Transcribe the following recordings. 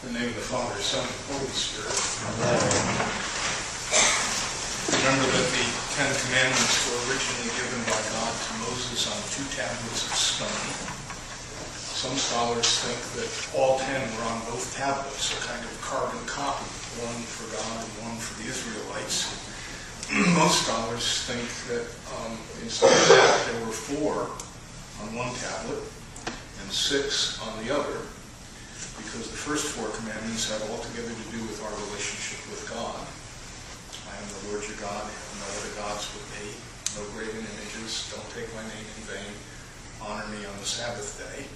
In the name of the Father, Son, and Holy Spirit. Remember that the Ten Commandments were originally given by God to Moses on 2 tablets of stone. Some scholars think that all 10 were on both tablets, a kind of carbon copy, one for God and one for the Israelites. Most scholars think that instead of that, there were 4 on one tablet and 6 on the other, because the first 4 commandments have altogether to do with our relationship with God. I am the Lord your God, have no other gods but me, no graven images, don't take my name in vain, honor me on the Sabbath day.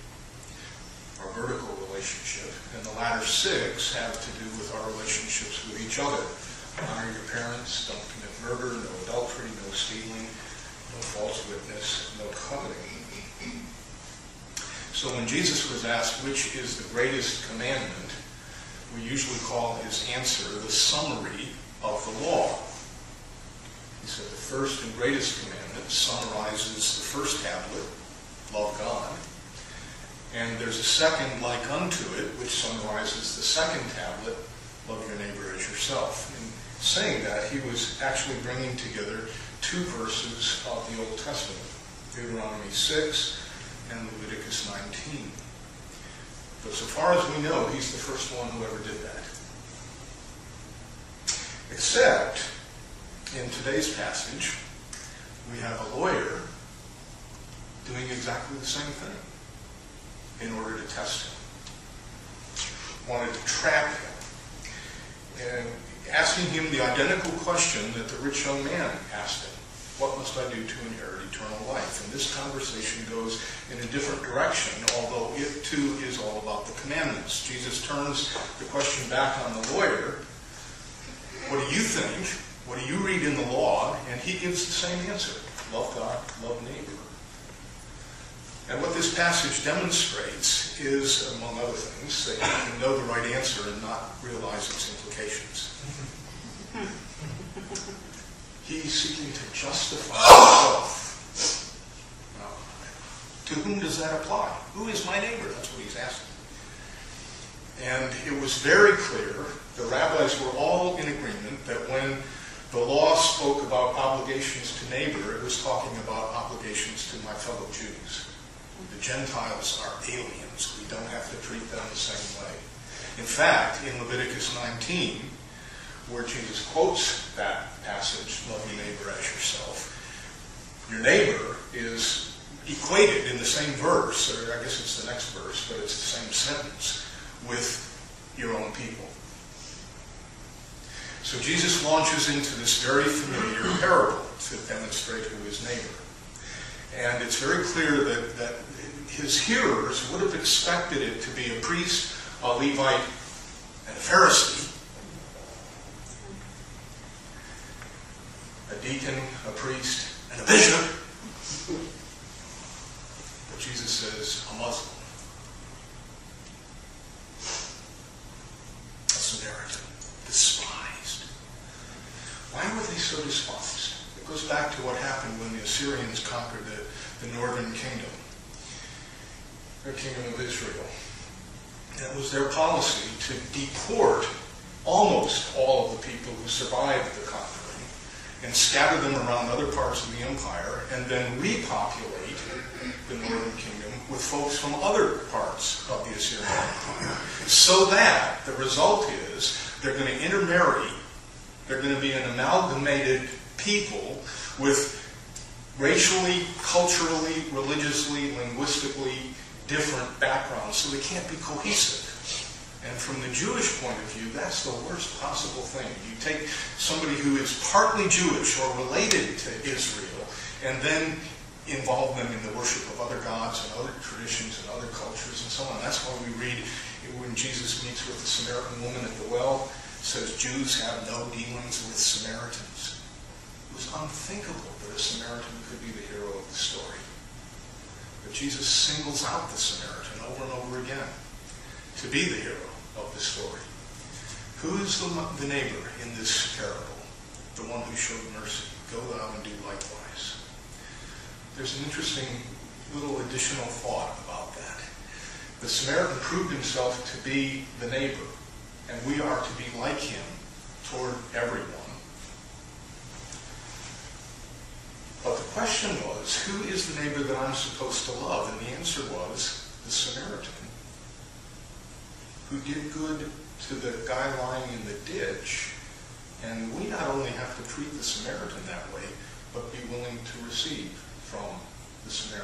Our vertical relationship. And the latter 6 have to do with our relationships with each other. Honor your parents, don't commit murder, no adultery, no stealing, no false witness, no coveting. So when Jesus was asked which is the greatest commandment, we usually call his answer the summary of the law. He said the first and greatest commandment summarizes the first tablet, love God. And there's a second like unto it, which summarizes the second tablet, love your neighbor as yourself. In saying that, he was actually bringing together 2 verses of the Old Testament, Deuteronomy 6 and Leviticus 19. But so far as we know, he's the first one who ever did that. Except, in today's passage, we have a lawyer doing exactly the same thing in order to test him. Wanted to trap him. And asking him the identical question that the rich young man asked him. What must I do to inherit eternal life? And this conversation goes in a different direction, although it too is all about the commandments. Jesus turns the question back on the lawyer. What do you think? What do you read in the law? And he gives the same answer. Love God, love neighbor. And what this passage demonstrates is, among other things, that you can know the right answer and not realize its implications. He's seeking to justify himself. Now, to whom does that apply? Who is my neighbor? That's what he's asking. And it was very clear, the rabbis were all in agreement, that when the law spoke about obligations to neighbor, it was talking about obligations to my fellow Jews. The Gentiles are aliens. We don't have to treat them the same way. In fact, in Leviticus 19, where Jesus quotes that passage, love your neighbor as yourself, your neighbor is equated in the same verse, or I guess it's the next verse, but it's the same sentence, with your own people. So Jesus launches into this very familiar parable to demonstrate who is neighbor. And it's very clear that his hearers would have expected it to be a priest, a Levite, and a Pharisee. A deacon, a priest, and a bishop. But Jesus says, a Muslim. A Samaritan. Despised. Why were they so despised? It goes back to what happened when the Assyrians conquered the northern kingdom. The kingdom of Israel. It was their policy to deport almost all of the people who survived the conquering and scatter them around other parts of the empire, and then repopulate the northern kingdom with folks from other parts of the Assyrian Empire. So that the result is they're going to intermarry, they're going to be an amalgamated people with racially, culturally, religiously, linguistically different backgrounds, so they can't be cohesive. And from the Jewish point of view, that's the worst possible thing. You take somebody who is partly Jewish or related to Israel, and then involve them in the worship of other gods and other traditions and other cultures and so on. That's why we read when Jesus meets with the Samaritan woman at the well, it says Jews have no dealings with Samaritans. It was unthinkable that a Samaritan could be the hero of the story. But Jesus singles out the Samaritan over and over again to be the hero of the story. Who is the neighbor in this parable? The one who showed mercy. Go thou and do likewise. There's an interesting little additional thought about that. The Samaritan proved himself to be the neighbor, and we are to be like him toward everyone. But the question was, who is the neighbor that I'm supposed to love? And the answer was the Samaritan, who did good to the guy lying in the ditch. And we not only have to treat the Samaritan that way, but be willing to receive from the Samaritan.